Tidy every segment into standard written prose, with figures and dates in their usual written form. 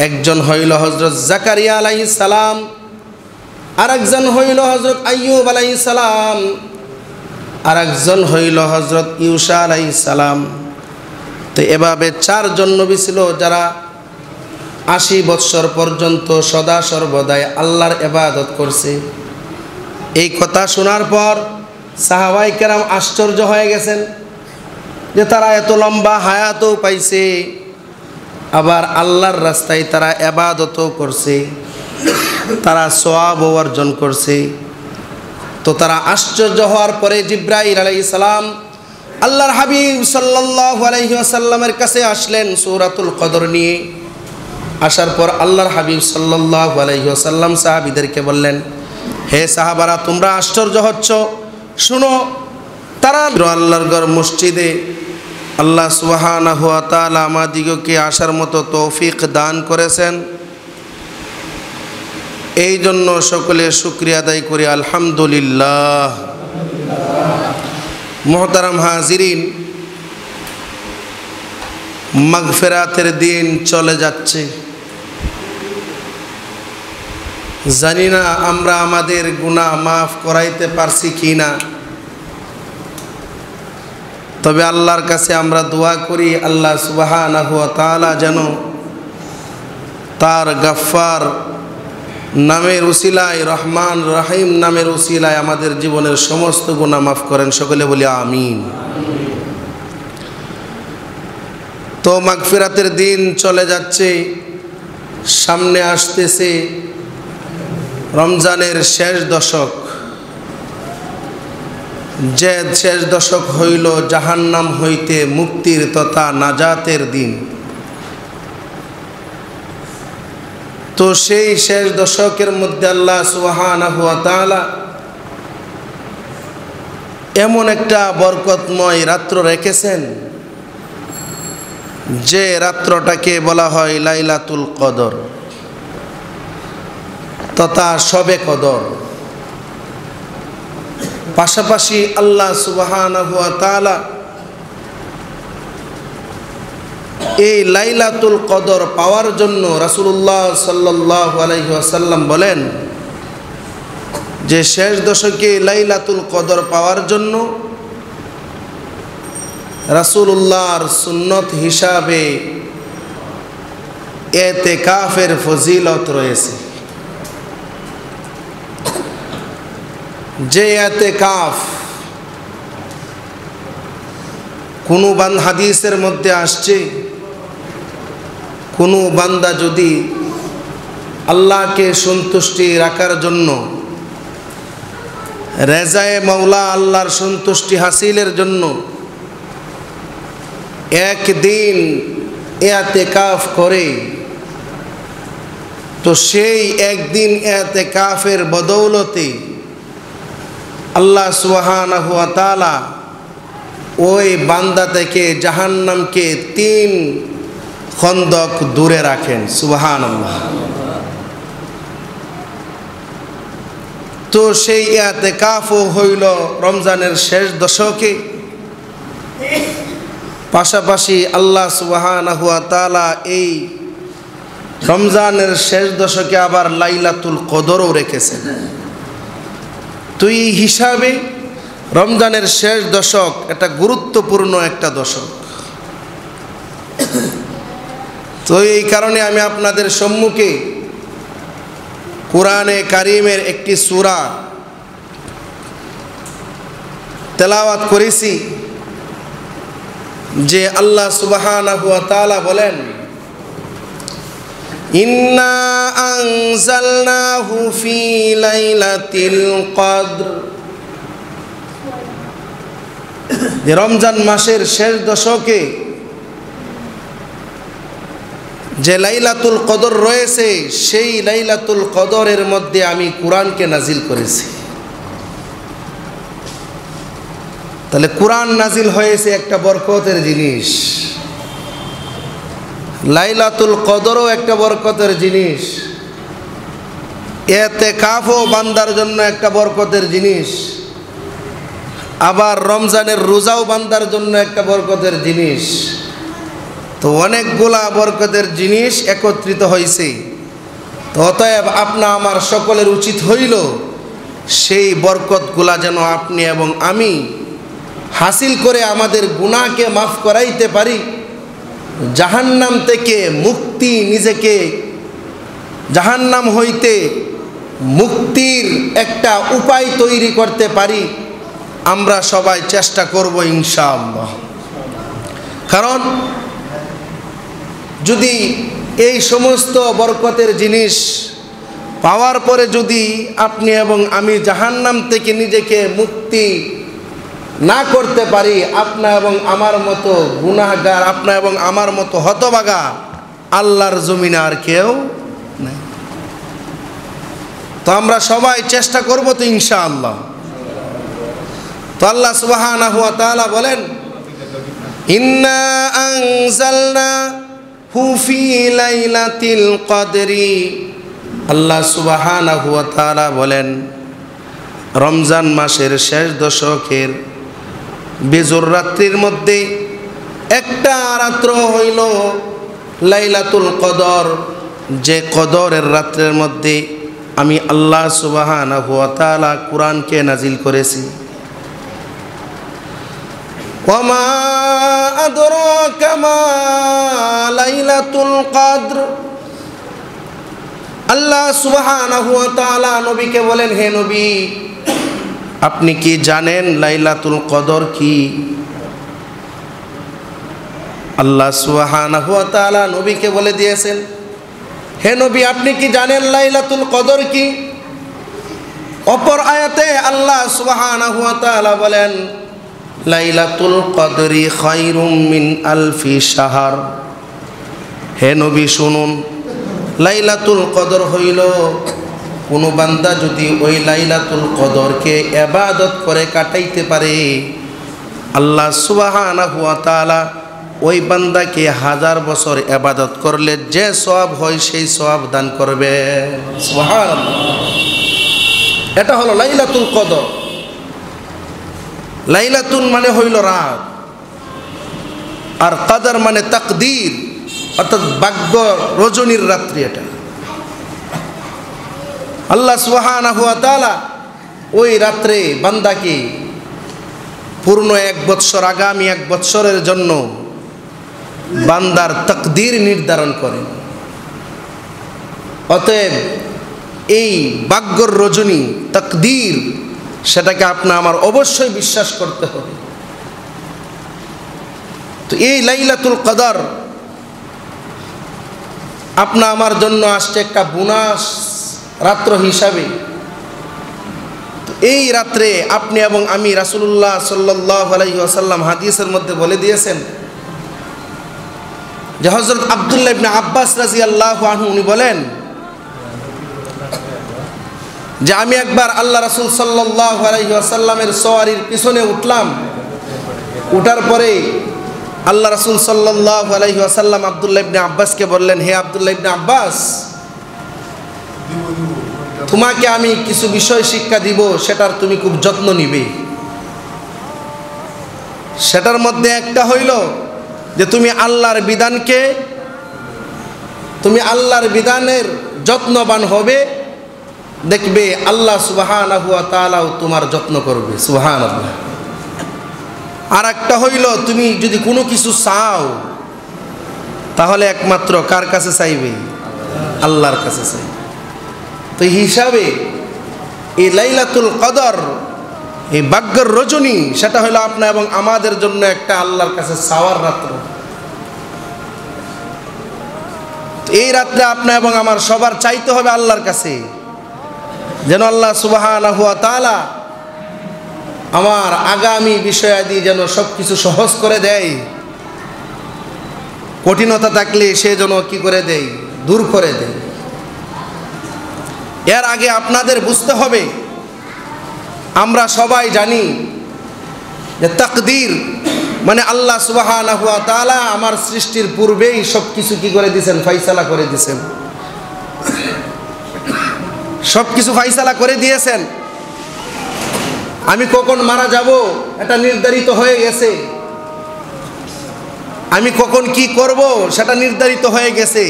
একজন হইল হযরত জাকারিয়া আলাইহিস সালাম, আরেকজন হইল হযরত আইয়ুব আলাইহিস সালাম, আরেকজন হইল হযরত ইউসা আলাইহিস সালাম। তো এভাবে চারজন নবী ছিল যারা ৮০ বৎসর পর্যন্ত সদা সর্বদাই আল্লাহর ইবাদত করছে। এই কথা শোনার পর সাহাবায়ে কেরাম আশ্চর্য হয়ে গেছেন যে তারা এত লম্বা হায়াতও পাইছে, আবার আল্লাহর রাস্তায় তারা ইবাদতও করছে, তারা সওয়াবও অর্জন করছে। তো তারা আশ্চর্য হওয়ার পরে জিবরাইল আলাইহিস সালাম আল্লাহর হাবিব সাল্লাল্লাহু আলাইহি ওয়াসাল্লামের কাছে আসলেন সূরাতুল কদর নিয়ে। আসার পর আল্লাহর হাবিব সাল্লাল্লাহু আলাইহি ওয়াসাল্লাম সাহাবীদেরকে বললেন, হে সাহাবারা, তোমরা আশ্চর্য হচ্ছ, শুনো। তারা আল্লাহর ঘর মসজিদে আল্লাহ সুবহানাহু ওয়া তাআলা আমাদিগকে আসার মতো তৌফিক দান করেছেন, এই জন্য সকলে শুকরিয়া আদায় করি আলহামদুলিল্লাহ। মুহতারাম হাজিরিন, মাগফিরাতের দিন চলে যাচ্ছে। জানি না আমরা আমাদের গুনাহ মাফ করাইতে পারছি কি না, তবে আল্লাহর কাছে আমরা দোয়া করি আল্লাহ সুবহানাহু ওয়া তাআলা যেন তার গফফার নামের উসিলায়, রহমান রহিম নামের উসিলায় আমাদের জীবনের সমস্ত গুনাহ মাফ করেন। সকলে বলি আমিন। তো মাগফিরাতের দিন চলে যাচ্ছে, সামনে আসতেছে রমজানের শেষ দশক, যে শেষ দশক হইল জাহান্নাম হইতে মুক্তির তথা নাজাতের দিন। তো সেই শেষ দশকের মধ্যে আল্লাহ সুবহানাহু ওয়া তাআলা এমন একটা বরকতময় রাত্র রেখেছেন যে রাত্রটাকে বলা হয় লাইলাতুল কদর তথা শবে কদর। পাশাপাশি আল্লাহ সুবহানাহু ওয়া তাআলা এই লাইলাতুল কদর পাওয়ার জন্য রাসূলুল্লাহ সাল্লাল্লাহু আলাইহি ওয়াসাল্লাম বলেন যে শেষ দশকে লাইলাতুল কদর পাওয়ার জন্য রাসূলুল্লাহর সুন্নত হিসাবে ইতিকাফের ফজিলত রয়েছে। যে ইতিকাফ কোনো হাদিসের মধ্যে আসছে, কোনো বান্দা যদি আল্লাহকে সন্তুষ্টি রাখার জন্য, রেজায়ে মাওলা আল্লাহর সন্তুষ্টি হাসিলের জন্য একদিন ইতিকাফ করে, তো সেই একদিন ইতিকাফের বদৌলতে আল্লাহ সুবহানাহু ওয়া তাআলা ওই বান্দা থেকে জাহান্নামকে 3 খন্দক দূরে রাখেন। সুবহানাল্লাহ। তো সেই ইতিকাফও হইল রমজানের শেষ দশকে। পাশাপাশি আল্লাহ সুবহানাহু ওয়া তাআলা এই রমজানের শেষ দশকে আবার লাইলাতুল কদরও রেখেছেন। তো এই হিসাবে রমজানের শেষ দশক একটা গুরুত্বপূর্ণ একটা দশক। তো এই কারণে আমি আপনাদের সম্মুখে কোরআনে কারিমের একটি সূরা তেলাওয়াত করেছি, যে আল্লাহ সুবহানাহু ওয়া তাআলা বলেন, ইন্না আনজালনাহু ফি লাইলাতিল কদর। যে রমজান মাসের শেষ দশকে যে লাইলাতুল কদর রয়েছে, সেই লাইলাতুল কদরের মধ্যে আমি কোরআনকে নাজিল করেছি। তাহলে কোরআন নাজিল হয়েছে একটা বরকতের জিনিস, লাইলাতুল কদরও একটা বরকতের জিনিস, ইতিকাফও বান্দার জন্য একটা বরকতের জিনিস, আবার রমজানের রোজাও বান্দার জন্য একটা বরকতের জিনিস। তো অনেকগুলা বরকতের জিনিস একত্রিত হয়েছে। তো অতএব আপনা আমার সকলের উচিত হইল সেই বরকতগুলা যেন আপনি এবং আমি হাসিল করে আমাদের গুনাহকে মাফ করাইতে পারি, জাহান্নাম থেকে মুক্তি, নিজেকে জাহান্নাম হইতে মুক্তির একটা উপায় তৈরি করতে পারি। আমরা সবাই চেষ্টা করব ইনশাআল্লাহ। কারণ যদি এই সমস্ত বরকতের জিনিস পাওয়ার পরে যদি আপনি এবং আমি জাহান্নাম থেকে নিজেকে মুক্তি না করতে পারি, আপনা এবং আমার মতো গুনাহগার, আপনা এবং আমার মতো হতভাগা আল্লাহর জমিনে আর কেউ নাই। তো আমরা সবাই চেষ্টা করব তো ইনশাআল্লাহ। তো আল্লাহ সুবহানাহু ওয়া তাআলা বলেন, ইন্না আনজালনাহু ফি লাইলাতিল কদরি। আল্লাহ সুবহানাহু ওয়া তাআলা বলেন, রমজান মাসের শেষ দশকের বেজোর রাত্রির মধ্যে একটা রাত্র হইল লাইলাতুল কদর, যে কদরের রাত্রের মধ্যে আমি আল্লাহ সুবহানাহু ওয়া তাআলা কুরআনকে নাজিল করেছি। ওয়ামা আদরাকা মা লাইলাতুল কদর। আল্লাহ সুবহানাহু ওয়া তাআলা নবীকে বলেন, হে নবী, আপনি কি জানেন লাইলাতুল কদর কি? আল্লাহ সুবহানাহু ওয়া তাআলা নবীকে বলে দিয়েছেন, হে নবী, আপনি কি জানেন লাইলাতুল কদর কি? অপর আয়াতে আল্লাহ সুবহানাহু ওয়া তাআলা বলেন, লাইলাতুল কদরি খায়রুম মিন আলফি শাহর। হে নবী শুনুন, লাইলাতুল কদর হইল কোনো বান্দা যদি ওই লাইলাতুল কদরকে ইবাদত করে কাটাইতে পারে, আল্লাহ সুবহানাহু ওয়া তাআলা ওই বান্দাকে 1000 বছর ইবাদত করলে যে সওয়াব হয় সেই সওয়াব দান করবে। সুবহানাল্লাহ। এটা হলো লাইলাতুল কদর। লাইলাতুন মানে হইল রাত, আর কদর মানে তাকদীর, অর্থাৎ ভাগ্য রজনীর রাত্রি। এটা আল্লাহ সুবহানাহু ওয়া তাআলা ওই রাত্রে বান্দাকে পূর্ণ 1 বৎসর, আগামী 1 বৎসরের জন্য বান্দার তাকদীর নির্ধারণ করেন। অতএব এই ভাগ্যর রজনী, তাকদীর, সেটাকে আপনা আমার অবশ্যই বিশ্বাস করতে হবে। তো এই লাইলাতুল কদর আপনা আমার জন্য আসছে একটা বোনাস রাত্র হিসাবে। তো এই রাত্রে আপনি এবং আমি, রাসূলুল্লাহ সাল্লাল্লাহু আলাইহি ওয়াসাল্লাম হাদিসের মধ্যে বলে দিয়েছেন যে হযরত আব্দুল্লাহ ইবনে আব্বাস রাদিয়াল্লাহু আনহু উনি বলেন যে আমি একবার আল্লাহ রাসূল সাল্লাল্লাহু আলাইহি ওয়াসাল্লামের সওয়ারির পিছনে উঠলাম। উঠার পরে আল্লাহ রাসূল সাল্লাল্লাহু আলাইহি ওয়াসাল্লাম আব্দুল্লাহ ইবনে আব্বাসকে বললেন, হে আব্দুল্লাহ ইবনে আব্বাস, তোমাকে আমি কিছু বিষয় শিক্ষা দিব, সেটার তুমি খুব যত্ন নিবে। সেটার মধ্যে একটা হইল যে তুমি আল্লাহর বিধানের যত্নবান হবে, দেখবে আল্লাহ সুবহানাহু ওয়া তাআলাও তোমার যত্ন করবে। সুবহানাল্লাহ। আর একটা হইল, তুমি যদি কোনো কিছু চাও তাহলে একমাত্র কার কাছে চাইবে? আল্লাহর কাছে চাইবে। তো এই হিসাবে এই লাইলাতুল কদর, এই ভাগ্যের রজনী, সেটা হলো আপনা এবং আমাদের জন্য একটা আল্লাহর কাছে চাওয়ার রাত্র। এই রাত্রে আপনা এবং আমার সবার চাইতে হবে আল্লাহর কাছে, যেন আল্লাহ সুবহানাহু ওয়া তাআলা আমার আগামী বিষয়াদি যেন সব কিছু সহজ করে দেয়। কঠিনতা থাকলে সে যেন কি করে দেয়? দূর করে দেয়। এর আগে আপনাদের বুঝতে হবে, আমরা সবাই জানি যে তাকদীর মানে আল্লাহ সুবহানাহু ওয়া তাআলা আমার সৃষ্টির পূর্বেই সব কিছু কি করে দিয়েছেন? ফয়সালা করে দিয়েছেন। সব কিছু ফয়সালা করে দিয়েছেন। আমি কখন মারা যাব এটা নির্ধারিত হয়ে গেছে। আমি কখন কি করব সেটা নির্ধারিত হয়ে গেছে।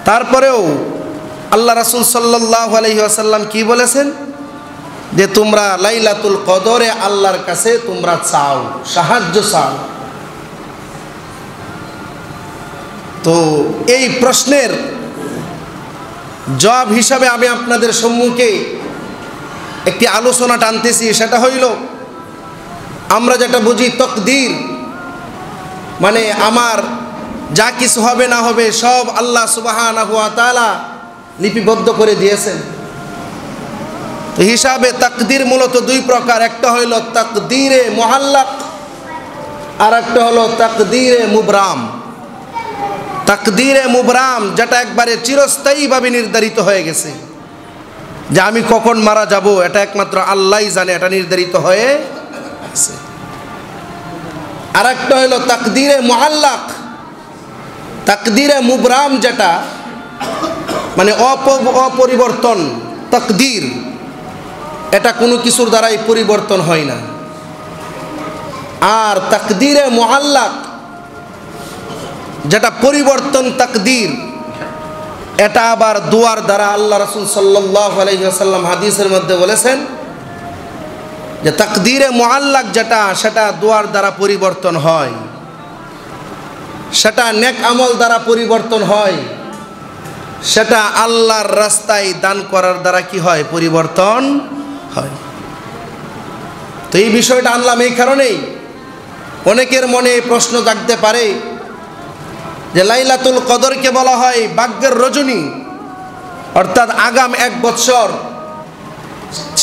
তারপরেও আল্লাহ রাসূল সাল্লাল্লাহু আলাইহি ওয়াসাল্লাম কি বলেছেন যে তোমরা লাইলাতুল কদরে আল্লাহর কাছে তোমরা চাও, সাহায্য চাও। তো এই প্রশ্নের জবাব হিসাবে আমি আপনাদের সম্মুখে একটি আলোচনা টানতেছি। সেটা হইল, আমরা যেটা বুঝি তাকদীর মানে আমার যা কিছু হবে না হবে সব আল্লাহ সুবহানাহু ওয়া তাআলা লিপিবদ্ধ করে দিয়েছেন। তো হিসাবে তাকদীর মূলত দুই প্রকার, একটা হইল তাকদীরে মুআল্লাক আর একটা হলো তাকদীরে মুবরাম। তাকদীরে মুবরাম যেটা একবারে চিরস্থায়ীভাবে নির্ধারিত হয়ে গেছে, যে আমি কখন মারা যাব এটা একমাত্র আল্লাহই জানে, এটা নির্ধারিত হয়ে আছে। আর একটা হলো তাকদীরে মুআল্লাক। তাকদীরে মুবরাম যেটা মানে অপরিবর্তন তাকদীর, এটা কোনো কিছুর দ্বারাই পরিবর্তন হয় না। আর তাকদীরে মুআল্লাক যেটা পরিবর্তন তাকদীর, এটা আবার দোয়ার দ্বারা। আল্লাহ রাসূল সাল্লাল্লাহু আলাইহি ওয়াসাল্লাম হাদিসের মধ্যে বলেছেন যে তাকদীরে মুআল্লাক যেটা, সেটা দোয়ার দ্বারা পরিবর্তন হয়, সেটা নেক আমল দ্বারা পরিবর্তন হয়, সেটা আল্লাহর রাস্তায় দান করার দ্বারা কি হয়, পরিবর্তন হয়। তো এই বিষয়টা আনলাম এই কারণেই, অনেকের মনে প্রশ্ন জাগতে পারে যে লাইলাতুল কদরকে বলা হয় ভাগ্যের রজনী, অর্থাৎ আগাম 1 বছর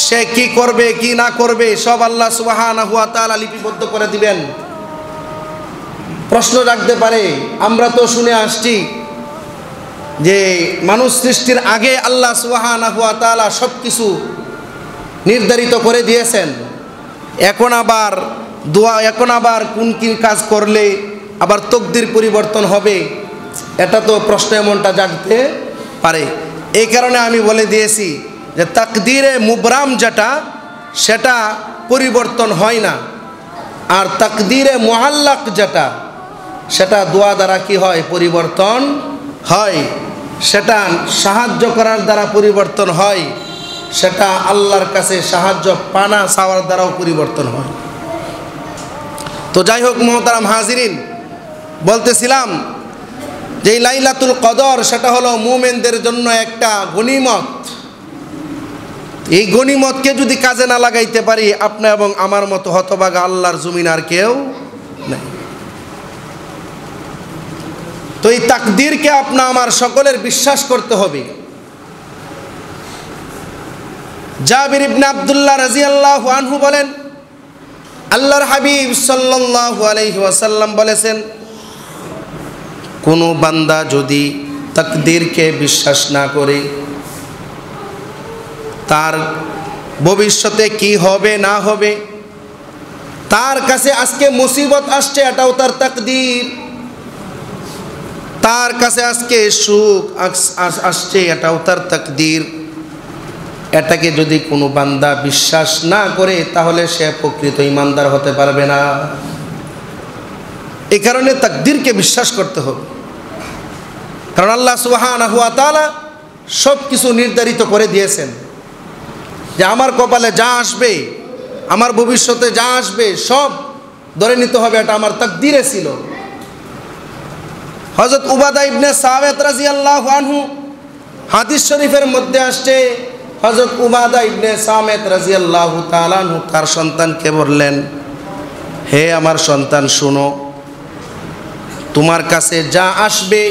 সে কি করবে কি না করবে সব আল্লাহ সুবহানাহু ওয়া তাআলা লিপিবদ্ধ করে দিবেন। প্রশ্ন জাগতে পারে, আমরা তো শুনে আসছি যে মানুষ সৃষ্টির আগে আল্লাহ সুবহানাহু ওয়া তাআলা সব কিছু নির্ধারিত করে দিয়েছেন, এখন আবার কোন কি কাজ করলে আবার তকদির পরিবর্তন হবে, এটা তো প্রশ্ন এমনটা জাগতে পারে। এই কারণে আমি বলে দিয়েছি যে তাকদীরে মুবরাম যেটা, সেটা পরিবর্তন হয় না। আর তাকদীরে মুআল্লাক যেটা, সেটা দোয়া দ্বারা কি হয়, পরিবর্তন হয়। সেটা সাহায্য করার দ্বারা পরিবর্তন হয়, সেটা আল্লাহর কাছে সাহায্য পানা চাওয়ার দ্বারাও পরিবর্তন হয়। তো যাই হোক মুহতারাম হাজিরিন, বলতেছিলাম যে এই লাইলাতুল কদর সেটা হলো মুমিনদের জন্য একটা গনিমত। এই গনিমতকে যদি কাজে না লাগাইতে পারি, আপনি এবং আমার মতো হতভাগা আল্লাহর জমিন আর কেউ নেই। তো এই তাকদীরকে আপনা আমার সকলের বিশ্বাস করতে হবে। জাবির ইবনে আব্দুল্লাহ রাদিয়াল্লাহু আনহু বলেন, আল্লাহর হাবিব সাল্লাল্লাহু আলাইহি ওয়াসাল্লাম বলেছেন, কোনো বান্দা যদি তাকদীরকে বিশ্বাস না করে, তার ভবিষ্যতে কি হবে না হবে, তার কাছে আজকে মুসিবত আসছে এটাও তার তাকদীর, তার কাছে আজকে সুখ আসছে এটাও তার তাকদীর, এটাকে যদি কোনো বান্দা বিশ্বাস না করে তাহলে সে প্রকৃত ঈমানদার হতে পারবে না। এই কারণে তাকদীরকে বিশ্বাস করতে হবে, কারণ আল্লাহ সুবহানাহু ওয়া তাআলা সব কিছু নির্ধারিত করে দিয়েছেন যে আমার কপালে যা আসবে, আমার ভবিষ্যতে যা আসবে সব ধরে নিতে হবে, এটা আমার তাকদীরে ছিল। হযরত উবাদা ইবনে সামিত রাদিয়াল্লাহু আনহু, হাদিস শরীফের মধ্যে আসছে, হযরত উবাদা ইবনে সামিত রাদিয়াল্লাহু তাআলা আনহু তার সন্তানকে বললেন, হে আমার সন্তান শোনো, তোমার কাছে যা আসবে,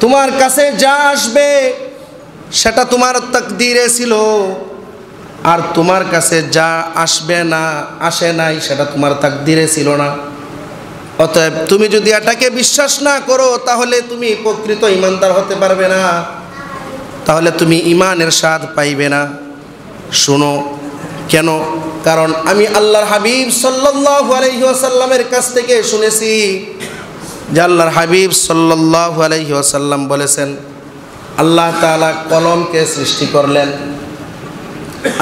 তোমার কাছে যা আসবে সেটা তোমার তাকদীরে ছিল, আর তোমার কাছে যা আসবে না, আসে নাই, সেটা তোমার তাকদীরে ছিল না। অতএব তুমি যদি এটাকে বিশ্বাস না করো তাহলে তুমি প্রকৃত ঈমানদার হতে পারবে না, তাহলে তুমি ঈমানের স্বাদ পাইবে না। শোনো কেন? কারণ আমি আল্লাহর হাবিব সাল্লাল্লাহু আলাইহি ওয়াসাল্লামের কাছ থেকে শুনেছি যে আল্লাহর হাবিব সাল্লাল্লাহু আলাইহি ওয়াসাল্লাম বলেছেন, আল্লাহ তাআলা কলমকে সৃষ্টি করলেন,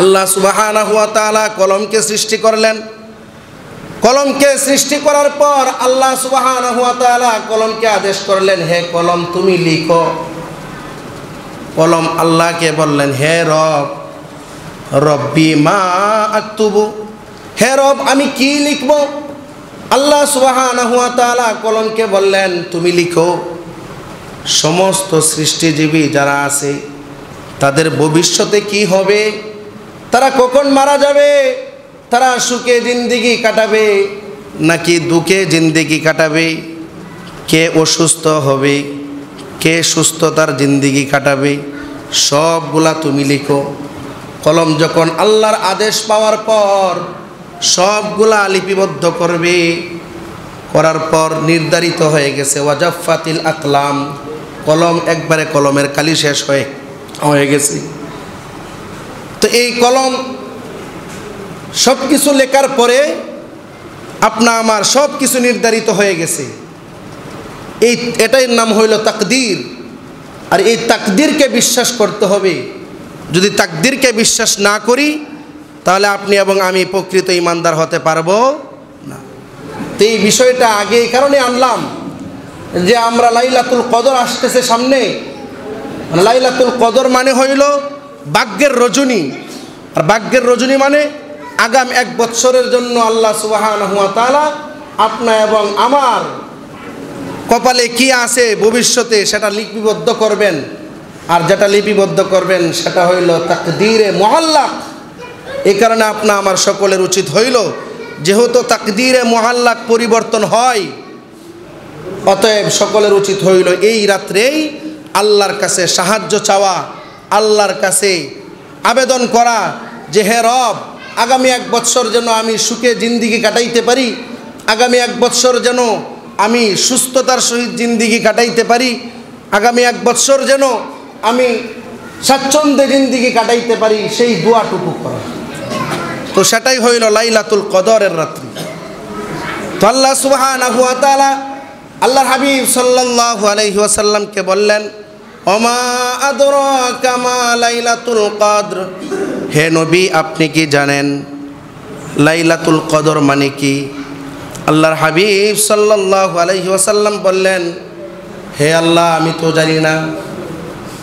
আল্লাহ সুবহানাহু ওয়া তাআলা কলমকে সৃষ্টি করলেন, কলমকে সৃষ্টি করার পর আল্লাহ সুবহানাহু ওয়া তাআলা কলমকে আদেশ করলেন, হে কলম তুমি লিখো। কলম আল্লাহকে বললেন, হে রব, রব্বি মা আকতুবু, হে রব আমি কি লিখব? আল্লাহ সুবহানাহু ওয়া তাআলা কলমকে বললেন, তুমি লিখো সমস্ত সৃষ্টিজীবী যারা আছে তাদের ভবিষ্যতে কি হবে, তারা কখন মারা যাবে, তারা সুখে জিন্দেগি কাটাবে নাকি দুঃখে জিন্দেগি কাটাবে, কে অসুস্থ হবে, কে সুস্থতার জিন্দেগি কাটাবে, সবগুলা তুমি লিখো। কলম যখন আল্লাহর আদেশ পাওয়ার পর সবগুলা লিপিবদ্ধ করবে, করার পর নির্ধারিত হয়ে গেছে ওয়াজাফাতিল আকলাম, কলম একবারে কলমের কালি শেষ হয়ে গেছে। তো এই কলম সব কিছু লেখার পরে আপনা আমার সব কিছু নির্ধারিত হয়ে গেছে। এটাই নাম হইল তাকদীর। আর এই তাকদীরকে বিশ্বাস করতে হবে। যদি তাকদীরকে বিশ্বাস না করি তাহলে আপনি এবং আমি প্রকৃত ইমানদার হতে পারবো না। তো এই বিষয়টা আগে এই কারণে আনলাম যে আমরা লাইলাতুল কদর আসতেছে সামনে। লাইলাতুল কদর মানে হইল ভাগ্যের রজনী। আর ভাগ্যের রজনী মানে আগাম 1 বছরের জন্য আল্লাহ সুবহানাহু ওয়া তাআলা আপনা এবং আমার কপালে কি আছে ভবিষ্যতে সেটা লিপিবদ্ধ করবেন। আর যেটা লিপিবদ্ধ করবেন সেটা হইল তাকদীরে মুআল্লাক। এই কারণে আপনা আমার সকলের উচিত হইল, যেহেতু তাকদীরে মুআল্লাক পরিবর্তন হয়, অতএব সকলের উচিত হইল এই রাত্রেই আল্লাহর কাছে সাহায্য চাওয়া, আল্লাহর কাছে আবেদন করা যে হে রব, আগামী 1 বছর যেন আমি সুখে জিন্দেগি কাটাইতে পারি, আগামী 1 বছর যেন আমি সুস্থতার সহিত জিন্দেগি কাটাইতে পারি, আগামী 1 বছর যেন আমি স্বাচ্ছন্দ্যে জিন্দেগি কাটাইতে পারি, সেই দোয়াটুকু করা। তো সেটাই হইল লাইলাতুল কদরের রাত্রি। তো আল্লাহ সুবহানাহু ওয়া তাআলা আল্লাহর হাবিব সাল্লাল্লাহু আলাইহি ওয়াসাল্লামকে বললেন, ওমা আদরাকা মা লাইলাতুল কদর, হে নবী আপনি কি জানেন লাইলাতুল কদর মানে কি? আল্লাহর হাবিব সাল্লাল্লাহু আলাইহি ওয়াসাল্লাম বললেন, হে আল্লাহ আমি তো জানি না।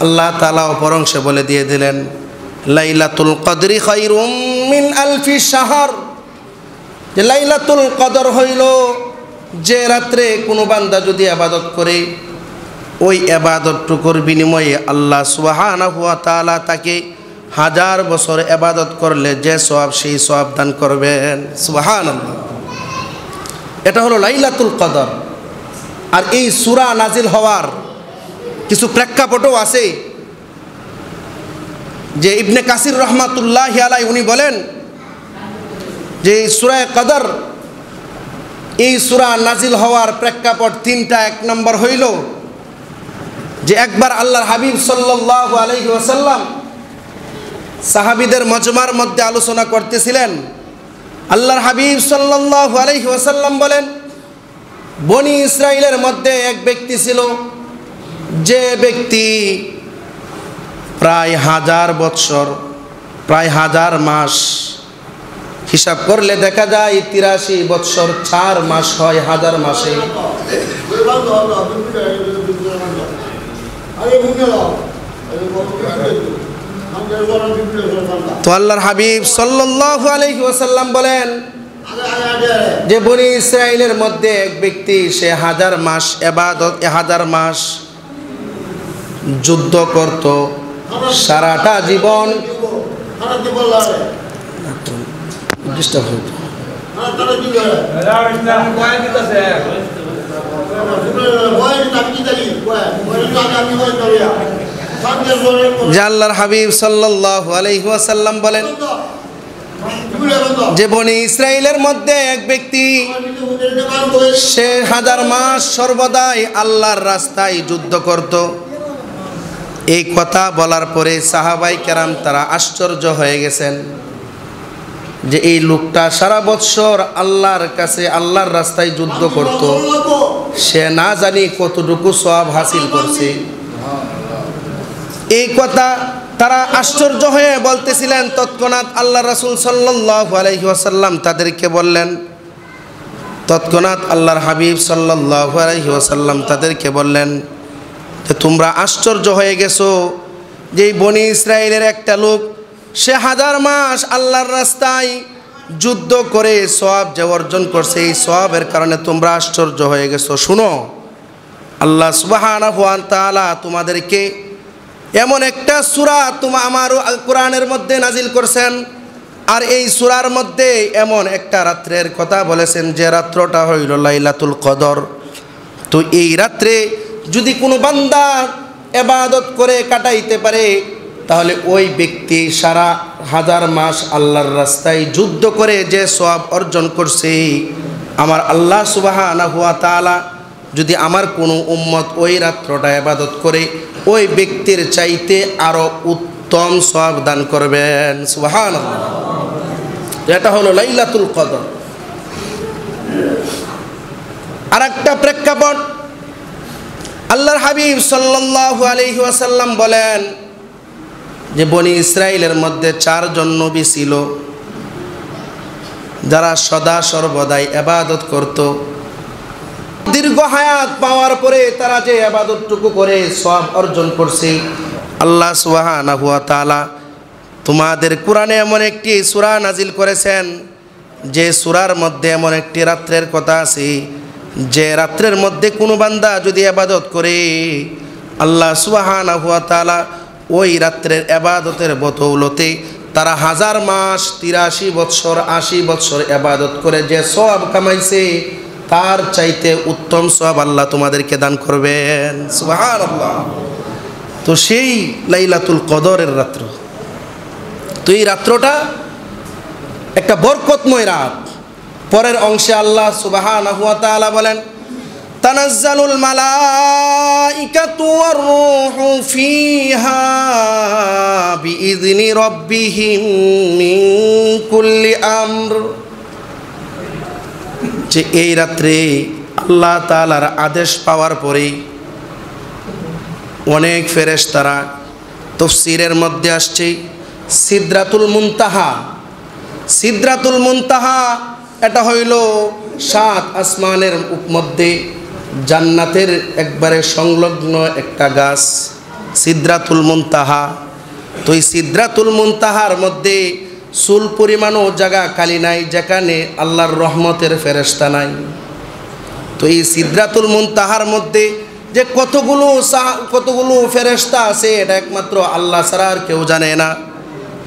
আল্লাহ তাআলা অপর অংশে বলে দিয়ে দিলেন, লাইলাতুল কদরি খায়রুম মিন আলফি শাহর, যে লাইলাতুল কদর হইল যে রাত্রে কোনো বান্দা যদি ইবাদত করে, ওই ইবাদতটুকুর বিনিময়ে আল্লাহ সুবহানাহু ওয়া তাআলা তাকে 1000 বছর ইবাদত করলে যে সওয়াব সেই সওয়াব দান করবেন। সুবহানাল্লাহ। এটা হলো লাইলাতুল কদর। আর এই সূরা নাজিল হওয়ার কিছু প্রেক্ষাপটও আছে, যে ইবনে কাসির রহমাতুল্লাহি আলাইহি উনি বলেন যে সূরা কদর, এই সূরা নাজিল হওয়ার প্রেক্ষাপট 3টা। 1 নম্বর হইল যে একবার আল্লাহর হাবিব সাল্লাল্লাহু আলাইহি ওয়াসাল্লাম সাহাবীদের মজমার মধ্যে আলোচনা করতেছিলেন। আল্লাহর হাবিব সাল্লাল্লাহু আলাইহি ওয়াসাল্লাম বলেন, বনি ইসরাইলের মধ্যে এক ব্যক্তি ছিল, যে ব্যক্তি প্রায় 1000 বৎসর, প্রায় 1000 মাস, হিসাব করলে দেখা যায় 83 বৎসর 4 মাস হয় 1000 মাসে। তো আল্লাহর হাবিব সাল্লাল্লাহু আলাইহি ওয়াসাল্লাম বলেন যে বনি ইসরাইলের মধ্যে এক ব্যক্তি, সে 1000 মাস ইবাদত, 1000 মাস যুদ্ধ করত, সারাটা জীবন যে আল্লাহর হাবিব সাল্লাল্লাহু আলাইহি ওয়াসাল্লাম বলেন যে বনি ইসরাইলের মধ্যে এক ব্যক্তি, সে 1000 মাস সর্বদাই আল্লাহর রাস্তায় যুদ্ধ করত। এই কথা বলার পরে সাহাবাই কেরাম তারা আশ্চর্য হয়ে গেছেন যে এই লোকটা সারা বৎসর আল্লাহর কাছে আল্লাহর রাস্তায় যুদ্ধ করত, সে না জানি কতটুকু সওয়াব হাসিল করছে। এই কথা তারা আশ্চর্য হয়ে বলতেছিলেন। তৎক্ষণাৎ আল্লাহ রাসূল সাল্লাল্লাহু আলাইহি ওয়াসাল্লাম তাদেরকে বললেন তৎক্ষণাৎ আল্লাহর হাবিব সাল্লাল্লাহু আলাইহি ওয়াসাল্লাম তাদেরকে বললেন যে তোমরা আশ্চর্য হয়ে গেছো যে বনি ইসরায়েলের একটা লোক সে 1000 মাস আল্লাহর রাস্তায় যুদ্ধ করে সওয়াব যে অর্জন করছে, এই সওয়াবের কারণে তোমরা আশ্চর্য হয়ে গেছো। শুনো, আল্লাহ সুবহানাহু ওয়া তাআলা তোমাদেরকে এমন একটা সূরা আমার কোরআনের মধ্যে নাজিল করছেন, আর এই সূরার মধ্যে এমন একটা রাত্রের কথা বলেছেন যে রাত্রটা হইল লাইলাতুল কদর। তো এই রাত্রে যদি কোনো বান্দা ইবাদত করে কাটাইতে পারে, তাহলে ওই ব্যক্তি সারা 1000 মাস আল্লাহর রাস্তায় যুদ্ধ করে যে সওয়াব অর্জন করছে, আমার আল্লাহ সুবহানাহু ওয়া তাআলা যদি আমার কোনো উম্মত ওই রাত্রটা ইবাদত করে, ওই ব্যক্তির চাইতে আরো উত্তম সওয়াব দান করবেন। সুবহানাল্লাহ। এটা হলো লাইলাতুল কদর। আরেকটা প্রেক্ষাপট, আল্লাহর হাবিব সাল্লাল্লাহু আলাইহি ওয়াসাল্লাম বলেন যে বনি ইসরাইলের মধ্যে 4 জন নবী ছিল যারা সদা সর্বদাই ইবাদত করত। দীর্ঘ হায়াত পাওয়ার পরে তারা যে ইবাদতটুকু করে সওয়াব অর্জন করছে, আল্লাহ সুবহানাহু ওয়া তাআলা তোমাদের কোরআনে এমন একটি সূরা নাজিল করেছেন যে সূরার মধ্যে এমন একটি রাত্রের কথা আছে যে রাত্রের মধ্যে কোনো বান্দা যদি ইবাদত করে, আল্লাহ সুবহানাহু ওয়া তাআলা ওই রাত্রের ইবাদতের বদৌলতে তারা 1000 মাস 83 বৎসর 80 বৎসর ইবাদত করে যে সওয়াব কামাইছে, তার চাইতে উত্তম সওয়াব আল্লাহ তোমাদেরকে দান করবেন। সুবহানাল্লাহ। তো সেই লাইলাতুল কদরের রাত্র, তো এই রাত্রটা একটা বরকতময় রাত। পরের অংশে আল্লাহ সুবহানাহু ওয়া তাআলা বলেন তানাজ্জালুল মালাইকাতু ওয়ার রূহু ফিহা বিইذনি রাব্বিহিম মিন কুল্লি আমর। যে এই রাত্রে আল্লাহ তাআলার আদেশ পাওয়ার পরে অনেক ফেরেশতারা, তাফসীরের মধ্যে আসছে সিদরাতুল মুনতাহা। সিদরাতুল মুনতাহা এটা হইল 7 আসমানের মধ্যে জান্নাতের একবারে সংলগ্ন একটা গাছ, সিদরাতুল মুনতাহা। তো এই সিদরাতুল মুনতাহার মধ্যে চুল পরিমাণও জায়গা খালি নাই যেখানে আল্লাহর রহমতের ফেরেশতা নাই। তো এই সিদরাতুল মুনতাহার মধ্যে যে কতগুলো ফেরেশতা আছে, এটা একমাত্র আল্লাহ ছাড়া আর কেউ জানে না।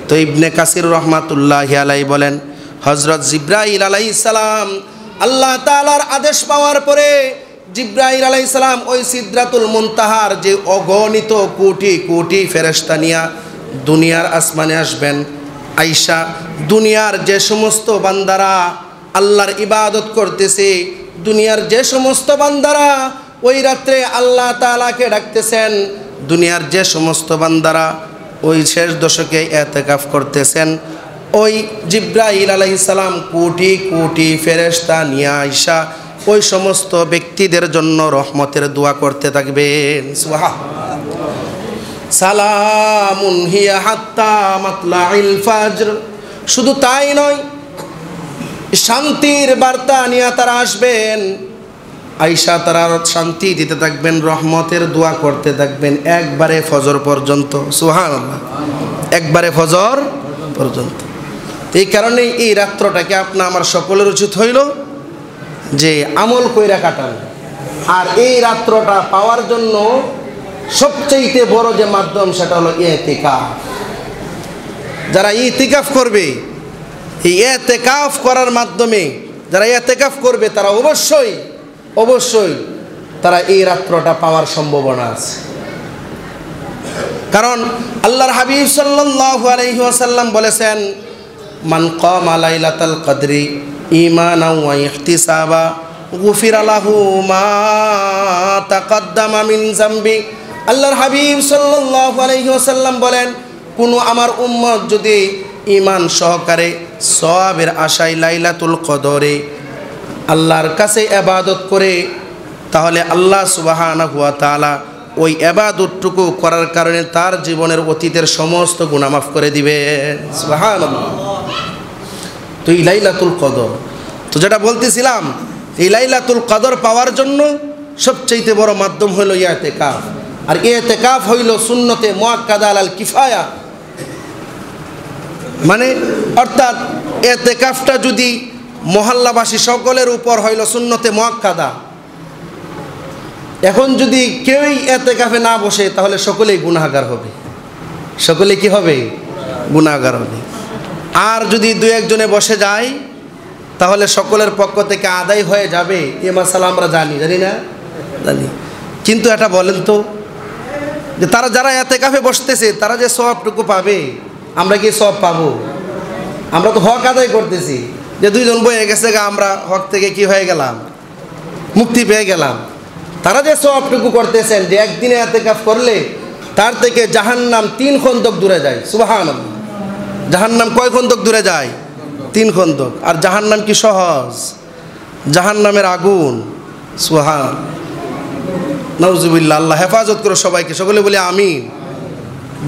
তো ইবনে কাসির রহমাতুল্লাহি আলাইহি বলেন হযরত জিবরাইল আলাইহিস সালাম আল্লাহ তাআলার আদেশ পাওয়ার পরে জিবরাইল আলাইহিস সালাম ওই সিদরাতুল মুনতাহার যে অগণিত কোটি কোটি ফেরেশতা নিয়া দুনিয়ার আসমানে আসবেন। আয়েশা দুনিয়ার যে সমস্ত বান্দারা আল্লাহর ইবাদত করতেছে, দুনিয়ার যে সমস্ত বান্দারা ওই রাত্রে আল্লাহ তাআলাকে ডাকতেছেন, দুনিয়ার যে সমস্ত বান্দারা ওই শেষ দশকে ইতিকাফ করতেছেন, ওই জিবরাইল আলাইহিস সালাম কোটি কোটি ফেরেশতা নিয়ে আয়েশা ওই সমস্ত ব্যক্তিদের জন্য রহমতের দোয়া করতে থাকবেন। সুবহানাল্লাহ। সালামুন হিয়া হাত্তা মাতলাইল ফাজর। শুধু তাই নয়, শান্তির বার্তা নিয়ে তারা আসবেন। আয়েশা তারা শান্তি দিতে থাকবেন, রহমতের দোয়া করতে থাকবেন একবারে ফজর পর্যন্ত। সুবহানাল্লাহ। একবারে ফজর পর্যন্ত। এই কারণে এই রাত্রটাকে আপনা আমার সকলের উচিত হইল যে আমল কইরা কাটান। আর এই রাত্রটা পাওয়ার জন্য সবচেয়ে বড় যে মাধ্যম সেটা হলো ইতিকাফ। যারা ইতিকাফ করবে, এই ইতিকাফ করার মাধ্যমে যারা ইতিকাফ করবে তারা অবশ্যই তারা এই রাত্রটা পাওয়ার সম্ভাবনা আছে। কারণ আল্লাহর হাবিব সাল্লাল্লাহু আলাইহি ওয়াসাল্লাম বলেছেন মান কামা লাইলাতাল কদরি ঈমানাও ওয়া ইহতিসাবা গুফিরা লাহু মা তাকদ্দামা মিন যামবি। আল্লাহর হাবিব সাল্লাল্লাহু আলাইহি ওয়াসাল্লাম বলেন কোনো আমার উম্মত যদি ঈমান সহকারে সওয়াবের আশায় লাইলাতুল কদরে আল্লাহর কাছে ইবাদত করে, তাহলে আল্লাহ সুবহানাহু ওয়া তাআলা ওই ইবাদতটুকু করার কারণে তার জীবনের অতীতের সমস্ত গুনাহ মাফ করে দিবেন। সুবহানাল্লাহ। তো এই লাইলাতুল কদর, তো যেটা বলতেছিলাম এই লাইলাতুল কদর পাওয়ার জন্য সবচেয়ে বড় মাধ্যম হলো ইতিকাফ। আর ইতিকাফ হইল সুন্নতে মুআক্কাদা আলাল কিফায়া, মানে অর্থাৎ ইতিকাফটা যদি মহল্লাবাসী সকলের উপর হইল সুন্নতে মুআক্কাদা। এখন যদি কেউই ইতিকাফে না বসে তাহলে সকলেই গুনাহগার হবে, সকলে কি হবে? গুনাহগার হবে। আর যদি দু একজনে বসে যায় তাহলে সকলের পক্ষ থেকে আদায় হয়ে যাবে, এ মাসালা আমরা জানি না? জানি। কিন্তু এটা বলেন তো যে তারা যারা ইতিকাফে বসতেছে তারা যে সওয়াবটুকু পাবে, আমরা কি সওয়াব পাবো? আমরা তো হক আদায় করতেছি, যে দুইজন বয়ে গেছে আমরা হক থেকে কি হয়ে গেলাম? মুক্তি পেয়ে গেলাম। তারা যে সওয়াবটুকু করতেছেন যে একদিনে ইতিকাফ করলে তার থেকে জাহান্নাম 3 খন্দক দূরে যায়। সুবহানাল্লাহ। জাহান্নাম কয় খন্দক দূরে যায়? 3 খন্দক। আর জাহান্নাম কি সহজ? জাহান্নামের আগুন। সুবহান নাউজুবিল্লাহ। আল্লাহ হেফাজত করো সবাইকে, সকলে বলে আমিন।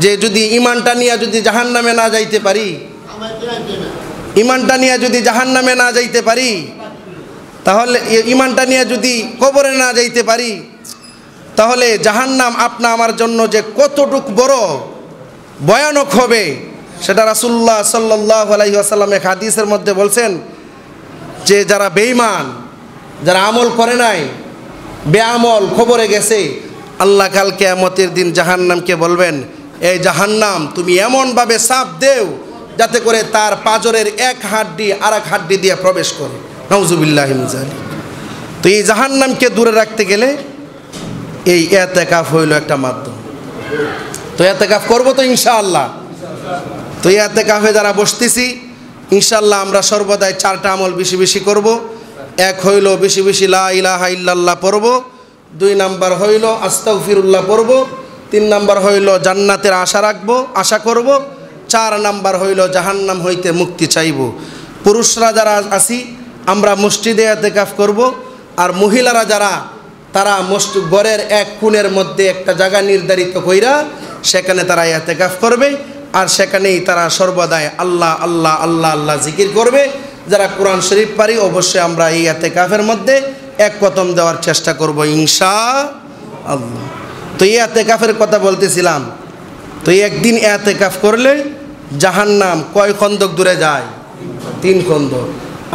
যে যদি ইমানটা নিয়ে যদি জাহান্নামে না যাইতে পারি, ইমানটা নিয়ে যদি জাহান্নামে না যাইতে পারি, তাহলে ইমানটা নিয়ে যদি কবরে না যাইতে পারি, তাহলে জাহান্নাম আপনা আমার জন্য যে কতটুক বড় ভয়ানক হবে সেটা রাসূলুল্লাহ সাল্লাল্লাহু আলাইহি ওয়াসাল্লাম এক হাদিসের মধ্যে বলছেন যে যারা বেঈমান, যারা আমল করে নাই, বেআমল খবরে গেছে, আল্লাহ কাল কিয়ামতের দিন জাহান্নামকে বলবেন, এই জাহান্নাম তুমি এমনভাবে চাপ দেও যাতে করে তার পাজরের এক হাড্ডি আর এক হাড্ডি দিয়ে প্রবেশ করে। নাউজুবিল্লাহি মিন যালিক। তো এই জাহান্নামকে দূরে রাখতে গেলে এই ইতিকাফ হইল একটা মাধ্যম। তো ইতিকাফ করবো তো ইনশাআল্লাহ। তো ইতিকাফে যারা বসতেছি ইনশাআল্লাহ আমরা সর্বদাই 4টা আমল বেশি বেশি করব। এক হইল বেশি বেশি লা ইলাহা ইল্লাল্লাহ পড়ব, 2 নাম্বার হইল আস্তাগফিরুল্লাহ পড়ব, 3 নাম্বার হইল জান্নাতের আশা করব, 4 নাম্বার হইল জাহান্নাম হইতে মুক্তি চাইব। পুরুষরা যারা আছি আমরা মসজিদে ইতিকাফ করব, আর মহিলারা যারা তারা ঘরের এক কোণের মধ্যে একটা জায়গা নির্ধারিত কইরা সেখানে তারা ইতিকাফ করবে, আর সেখানেই তারা সর্বদাই আল্লাহ আল্লাহ আল্লাহ আল্লাহ জিকির করবে। যারা কোরআন শরীফ পারি অবশ্যই আমরা এই ইতিকাফের মধ্যে এক কদম দেওয়ার চেষ্টা করব ইনশাআল্লাহ। তো এই ইতিকাফের কথা বলতেছিলাম। তো একদিন ইতিকাফ করলে জাহান্নাম কয় খন্দক দূরে যায়? 3 খন্দক।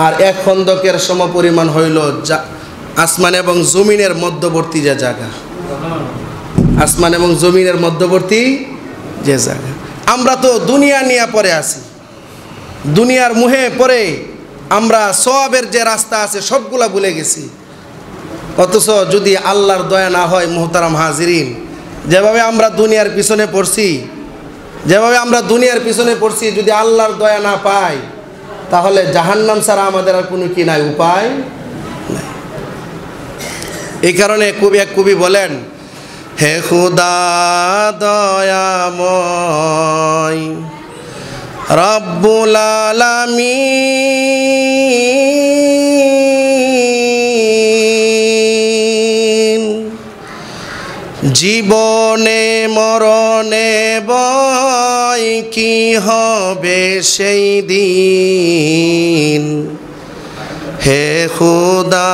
আর 1 খন্দকের সমপরিমাণ হইল আসমান এবং জমিনের মধ্যবর্তী যে জায়গা, আসমান এবং জমিনের মধ্যবর্তী যে জায়গা। আমরা তো দুনিয়া নিয়ে পড়ে আছি, দুনিয়ার মুহে পড়ে আমরা সওয়াবের যে রাস্তা আছে সবগুলা ভুলে গেছি। অথচ যদি আল্লাহর দয়া না হয় মুহতারাম হাজিরিন, যেভাবে আমরা দুনিয়ার পিছনে পড়ছি, যদি আল্লাহর দয়া না পাই তাহলে জাহান্নাম ছাড়া আমাদের আর কোনো কি নাই, উপায় নাই। এই কারণে কবি বলেন, হে খুদা দয়াময় রব্বুল আলামিন, জীবনে মরণে বয় কি হবে সেই দিন, হে খুদা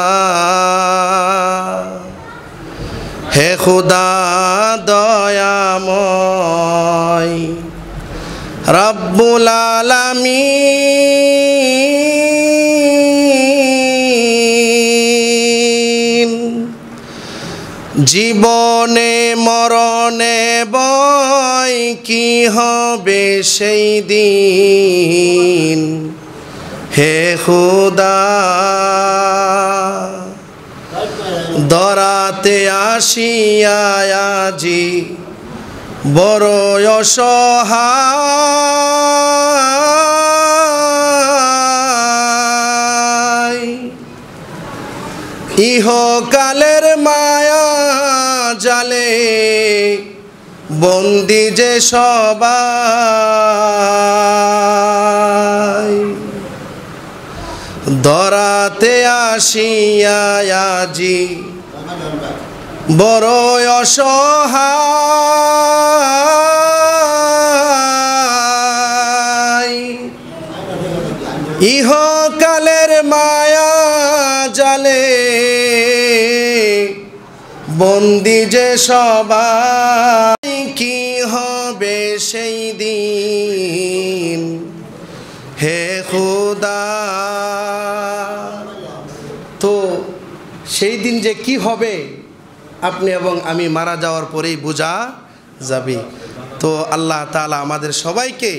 দয়াময় রব্বুল আলামিন, জীবনে মরণে বয় কি হবে সেই দিন, হে খুদা দরাতে আসিয়া আজি বড় অসহায়, ইহকালের মায়া জালে বন্দি যে সবাই, দরাতে আসিয়া আজি বড় অসহায়, ইহকালের মায়া জালে বন্দি যে সবাই কি হবে সেই দিন হে খোদা। তো সেই দিন যে কি হবে আপনি এবং আমি মারা যাওয়ার পরেই বোঝা যাবে। তো আল্লাহ তাআলা আমাদের সবাইকে